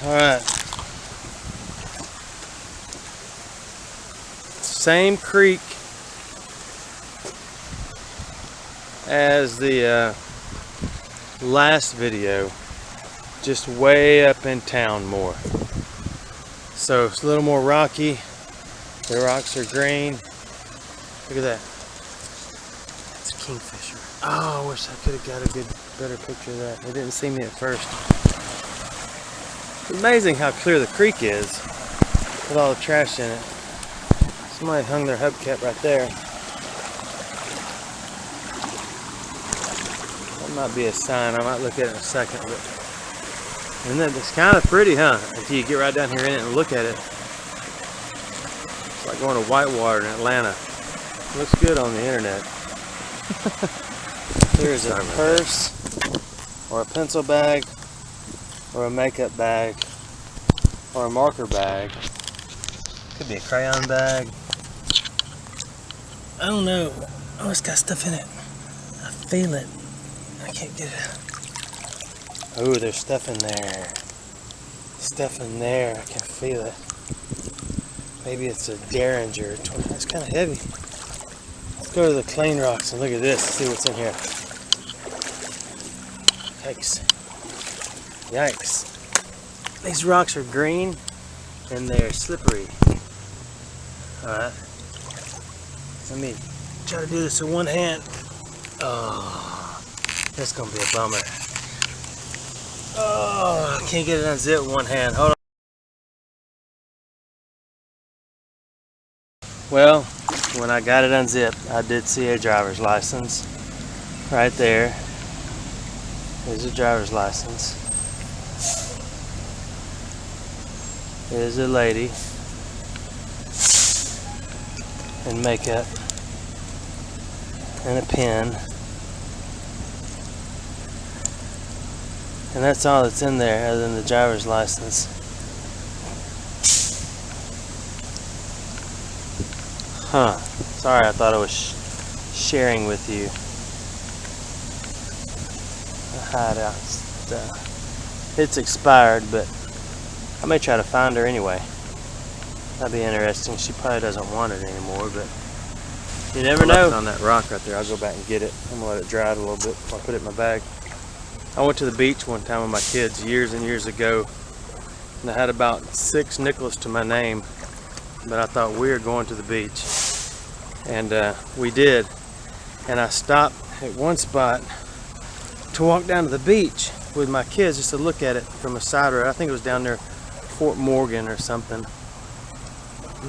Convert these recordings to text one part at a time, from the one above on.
Alright. Same creek as the last video, just way up in town more. So it's a little more rocky. The rocks are green. Look at that. It's a kingfisher. Oh, I wish I could have got a better picture of that. It didn't see me at first. It's amazing how clear the creek is with all the trash in it. Somebody hung their hubcap right there. That might be a sign. I might look at it in a second. But and then it's kind of pretty, huh? Until you get right down here in it and look at it. It's like going to Whitewater in Atlanta. It looks good on the internet. Here's a purse, or a pencil bag, or a makeup bag, or a marker bag. Could be a crayon bag. I don't know. Oh, it's got stuff in it. I feel it. I can't get it. Oh, there's stuff in there. Stuff in there. I can feel it. Maybe it's a Derringer. It's kind of heavy. Let's go to the clean rocks and look at this. See what's in here. Yikes. Yikes. These rocks are green and they're slippery. Alright. Let me try to do this with one hand. Oh, that's gonna be a bummer. Oh, I can't get it unzipped with one hand. Hold on. Well, when I got it unzipped, I did see a driver's license right there. There's a driver's license. There's a lady in makeup and a pen, and that's all that's in there other than the driver's license. Huh. Sorry, I thought I was sharing with you the hideout stuff. It's expired, but I may try to find her anyway. That'd be interesting. She probably doesn't want it anymore, but you never know. On that rock right there, I'll go back and get it. I'm gonna let it dry a little bit before I put it in my bag. I went to the beach one time with my kids years and years ago, and I had about 6 nickels to my name, but I thought we were going to the beach, and we did. And I stopped at one spot to walk down to the beach with my kids just to look at it from a side road. I think it was down there, Fort Morgan or something.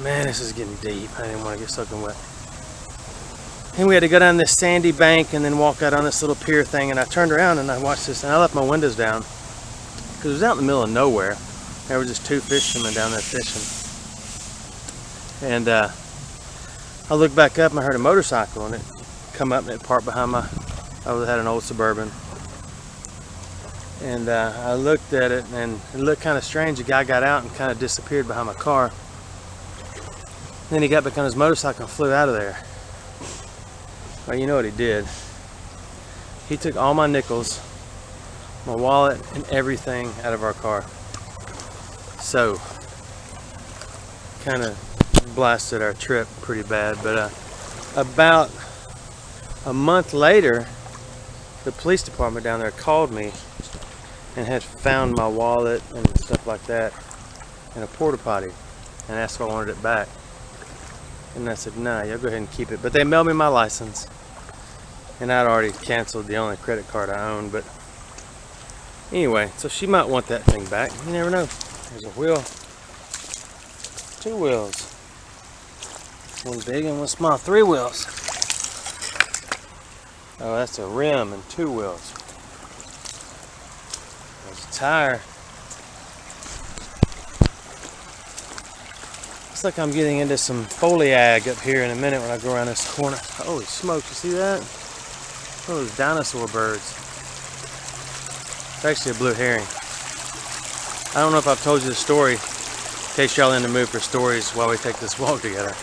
Man, this is getting deep. I didn't want to get soaking wet. And we had to go down this sandy bank and then walk out on this little pier thing. And I turned around and I watched this, and I left my windows down because it was out in the middle of nowhere. There were just 2 fishermen down there fishing. And I looked back up and I heard a motorcycle, and it come up and it parked behind I had an old Suburban. And I looked at it and it looked kind of strange. The guy got out and kind of disappeared behind my car. Then he got back on his motorcycle and flew out of there. Well, you know what he did? He took all my nickels, my wallet, and everything out of our car. So, kind of blasted our trip pretty bad. But about a month later, the police department down there called me and had found my wallet and stuff like that in a porta potty and asked if I wanted it back. And I said, nah, y'all go ahead and keep it. But they mailed me my license, and I'd already canceled the only credit card I owned. But anyway, so she might want that thing back. You never know. There's a wheel, 2 wheels, one big and one small, 3 wheels. Oh, that's a rim and 2 wheels. There's a tire. Looks like I'm getting into some foliage up here in a minute when I go around this corner. Holy smokes, you see that? Oh, those dinosaur birds. It's actually a blue heron. I don't know if I've told you the story, in case y'all in the mood for stories while we take this walk together.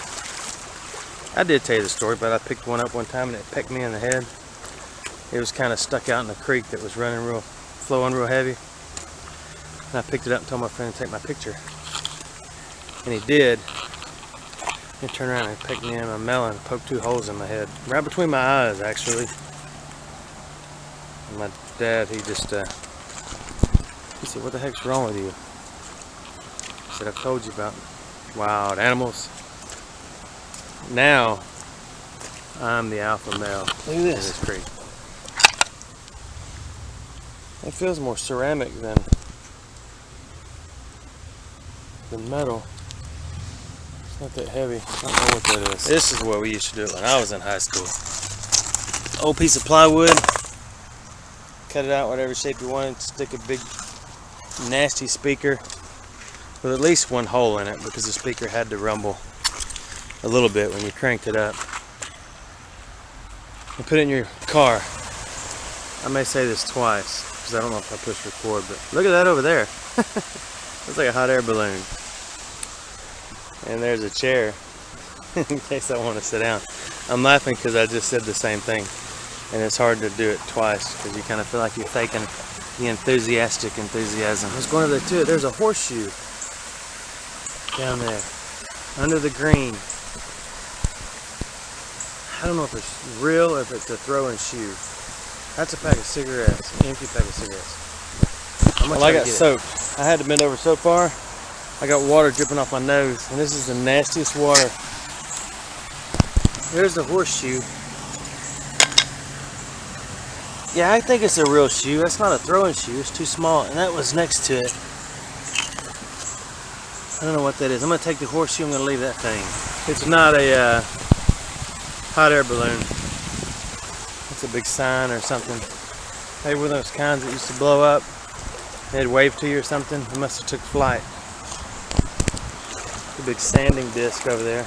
I did tell you the story, but I picked one up one time and it pecked me in the head. It was kind of stuck out in the creek that was flowing real heavy. And I picked it up and told my friend to take my picture. And he did. He turned around and picked me in my melon and poked 2 holes in my head. Right between my eyes, actually. And my dad, he just, he said, "What the heck's wrong with you?" I said, "I've told you about wild animals. Now, I'm the alpha male." Look at this. It's great. It feels more ceramic than metal. It's not that heavy. I don't know what that is. This is what we used to do when I was in high school. Old piece of plywood. Cut it out whatever shape you wanted. Stick a big nasty speaker with at least 1 hole in it, because the speaker had to rumble a little bit when you cranked it up. And put it in your car. I may say this twice, because I don't know if I push record, but look at that over there. Looks like a hot air balloon. And there's a chair, in case I want to sit down. I'm laughing because I just said the same thing. And it's hard to do it twice, because you kind of feel like you're faking the enthusiastic enthusiasm. Let's go over there too. There's a horseshoe down there, under the green. I don't know if it's real or if it's a throwing shoe. That's a pack of cigarettes, an empty pack of cigarettes. Well, I got soap. I had to bend over so far. I got water dripping off my nose, and this is the nastiest water. There's the horseshoe. Yeah, I think it's a real shoe. That's not a throwing shoe. It's too small, and that was next to it. I don't know what that is. I'm gonna take the horseshoe. I'm gonna leave that thing. It's not a hot air balloon. It's a big sign or something. Maybe one of those kinds that used to blow up. They'd wave to you or something. It must have took flight. A big sanding disc over there.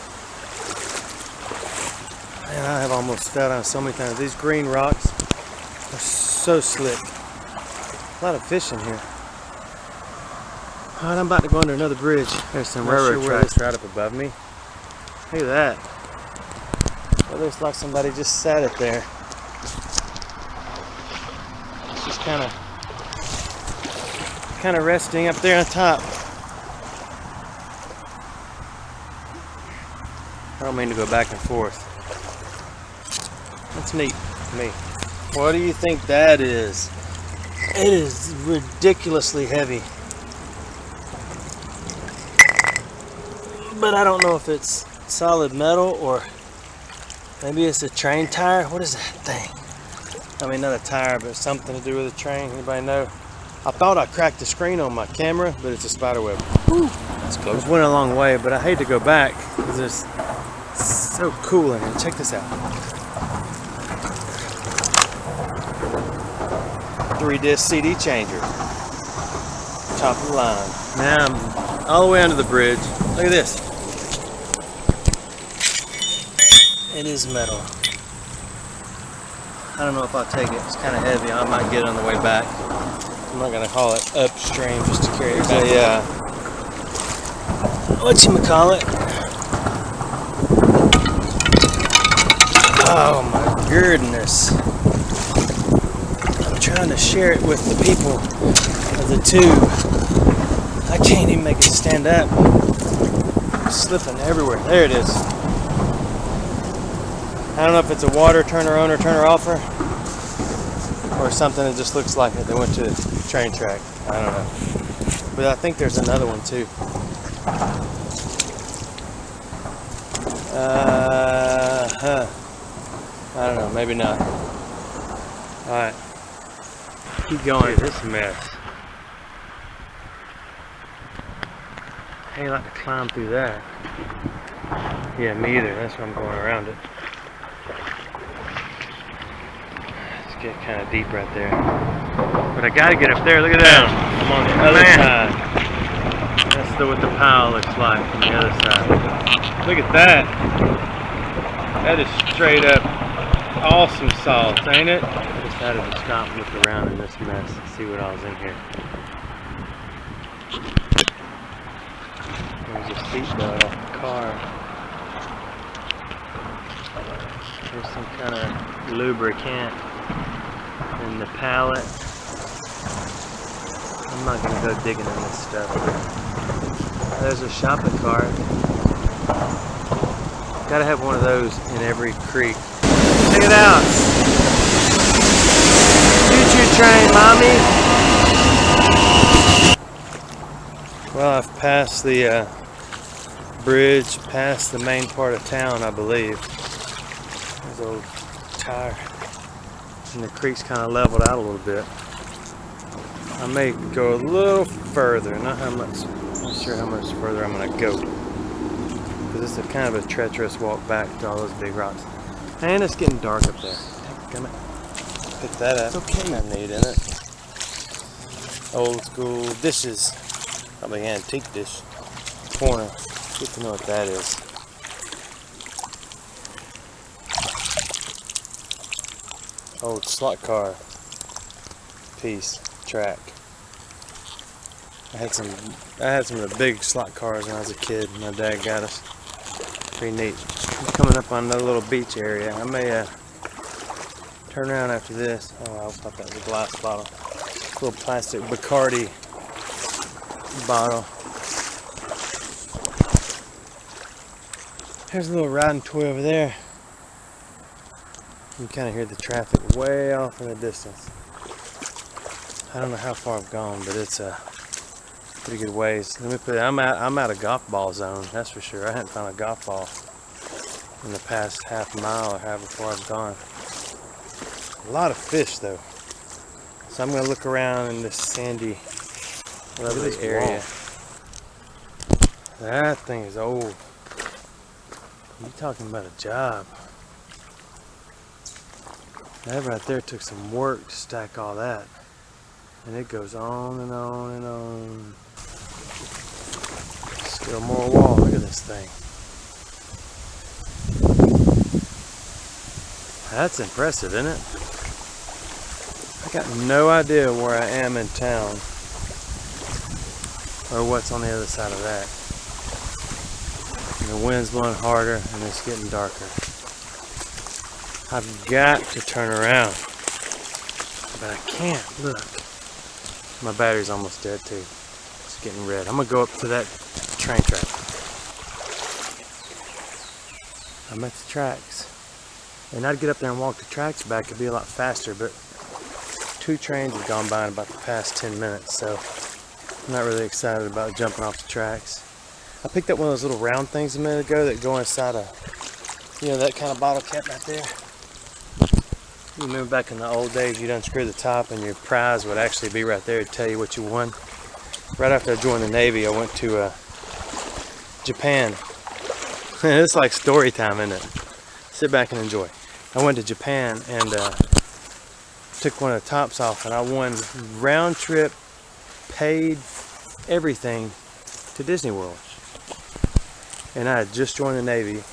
Man, I have almost fell down so many times. These green rocks are so slick. A lot of fish in here. Alright, I'm about to go under another bridge. There's some railroad tracks right up above me. Look at that. It looks like somebody just sat it there. It's just kind of resting up there on top. I don't mean to go back and forth. That's neat to me. What do you think that is? It is ridiculously heavy. But I don't know if it's solid metal or maybe it's a train tire. What is that thing? I mean, not a tire, but something to do with a train. Anybody know? I thought I cracked the screen on my camera, but it's a spider web. Whew. That's close. It went a long way, but I hate to go back because it's so cool in here. Check this out. 3-disc CD changer. Top of the line. Now I'm all the way under the bridge. Look at this. It is metal. I don't know if I'll take it. It's kind of heavy. I might get it on the way back. I'm not going to haul it upstream just to carry it back. Yeah. Whatchamacallit? Oh my goodness. I'm trying to share it with the people of the tube. I can't even make it stand up. It's slipping everywhere. There it is. I don't know if it's a water turner on or turner offer or something that just looks like it. They went to the train track. I don't know. But I think there's another one too. I don't know, maybe not. Alright. Keep going. Dude, this mess. How you like to climb through that? Yeah, me either. That's why I'm going around it. It's getting kind of deep right there. But I gotta get up there. Look at that. I'm on the other side. That's what the pile looks like from the other side. Look at that. That is straight up awesome salt, ain't it? I decided to stop and look around in this mess and see what all's in here. There's a seatbelt off the car. There's some kind of lubricant in the pallet. I'm not gonna go digging in this stuff. There's a shopping cart. Gotta have one of those in every creek. Check it out. Choo-choo train, mommy. Well, I've passed the bridge, past the main part of town, I believe. There's an old tire. And the creek's kind of leveled out a little bit. I may go a little further, not sure how much further I'm gonna go. Because it's a kind of a treacherous walk back to all those big rocks. And it's getting dark up there. Come on. Pick that up. It's okay. Kind of neat, isn't it? Old school dishes. Probably antique dish. Corner. Get to know what that is. Old slot car piece. Track. I had some of the big slot cars when I was a kid. My dad got us. Pretty neat. I'm coming up on another little beach area. I may turn around after this. Oh, I thought that was a glass bottle. A little plastic Bacardi bottle. There's a little riding toy over there. You can kind of hear the traffic way off in the distance. I don't know how far I've gone, but it's a pretty good ways. Let me put it, I'm out of golf ball zone, that's for sure. I hadn't found a golf ball in the past half mile or however far I've gone. A lot of fish though. So I'm gonna look around in this sandy, lovely area. That thing is old. You talking about a job? That right there took some work to stack all that. And it goes on and on and on. Still more wall. Look at this thing. That's impressive, isn't it? I got no idea where I am in town or what's on the other side of that. And the wind's blowing harder and it's getting darker. I've got to turn around, but I can't. Look. My battery's almost dead too. It's getting red. I'm gonna go up to that train track. I'm at the tracks. And I'd get up there and walk the tracks back. It'd be a lot faster, but 2 trains have gone by in about the past 10 minutes, so I'm not really excited about jumping off the tracks. I picked up one of those little round things a minute ago that go inside a, that kind of bottle cap right there. You remember back in the old days, you'd unscrew the top and your prize would actually be right there to tell you what you won. Right after I joined the Navy, I went to Japan. It's like story time, isn't it? Sit back and enjoy. I went to Japan and took one of the tops off, and I won round trip, paid everything to Disney World. And I had just joined the Navy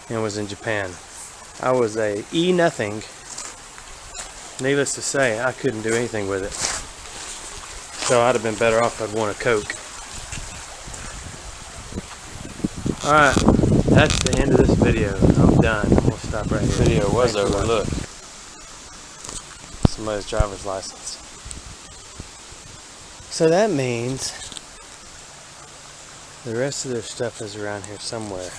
and was in Japan. I was a E-nothing. Needless to say, I couldn't do anything with it. So I'd have been better off if I'd won a Coke. Alright, that's the end of this video. I'm done. I'm going to stop right here. The video was Thanks over. Look. Somebody's driver's license. So that means the rest of their stuff is around here somewhere.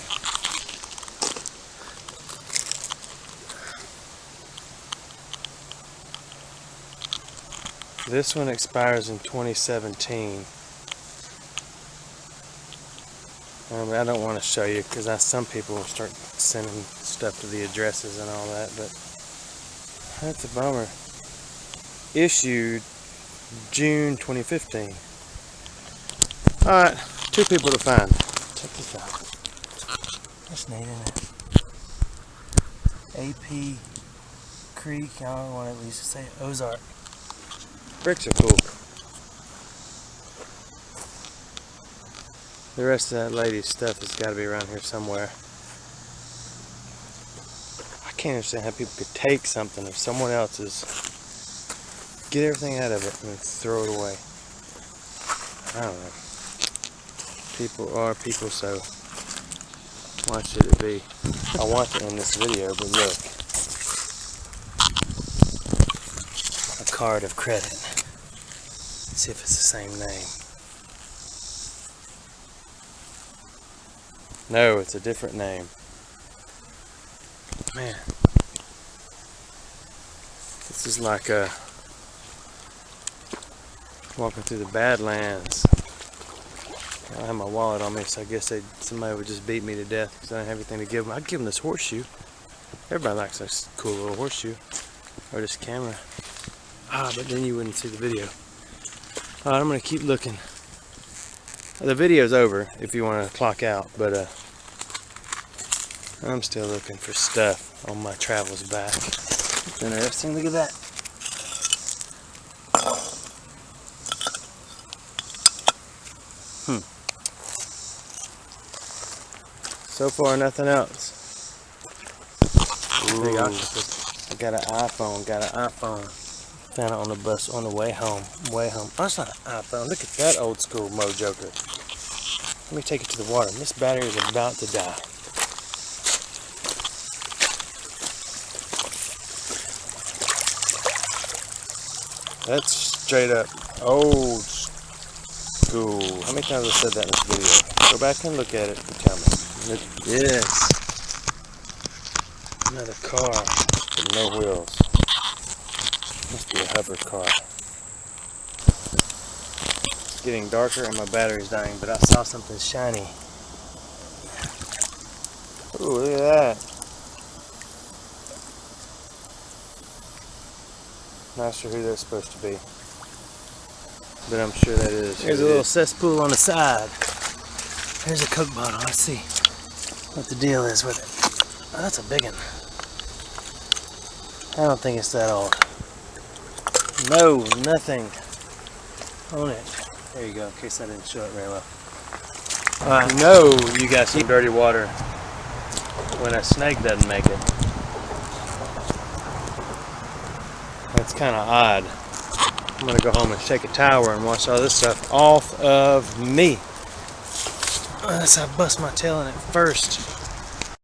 This one expires in 2017. I don't want to show you because some people will start sending stuff to the addresses and all that, but that's a bummer. Issued June 2015. Alright, 2 people to find. Check this out. That's neat, isn't it? AP Creek, I don't want to at least say Ozark. Bricks are cool. The rest of that lady's stuff has got to be around here somewhere. I can't understand how people could take something of someone else's, get everything out of it, and then throw it away. I don't know. People are people, so why should it be? I want to end this video, but look. A card of credit. Let's see if it's the same name. No, it's a different name. Man. This is like walking through the Badlands. I don't have my wallet on me, so I guess somebody would just beat me to death because I don't have anything to give them. I'd give them this horseshoe. Everybody likes this cool little horseshoe. Or this camera. But then you wouldn't see the video. Alright, I'm going to keep looking. The video's over if you want to clock out, but I'm still looking for stuff on my travels back. It's interesting. Look at that. So far, nothing else. Big octopus. I got an iPhone. Found it on the bus on the way home. Oh, it's not an iPhone. Look at that old school Mojoker. Let me take it to the water. This battery is about to die. That's straight up old school. How many times have I said that in this video? Go back and look at it and tell me. Look at this. Another car with no wheels. Must be a hover car. It's getting darker and my battery's dying, but I saw something shiny. Ooh, look at that. Not sure who that's supposed to be, but I'm sure that is. There's a little cesspool on the side. There's a Coke bottle. Let's see what the deal is with it. Oh, that's a big one. I don't think it's that old. No, nothing on it. There you go, in case I didn't show it very well. I know you got some dirty water when a snake doesn't make it. That's kind of odd. I'm going to go home and take a towel and wash all this stuff off of me. Unless I bust my tail in it first.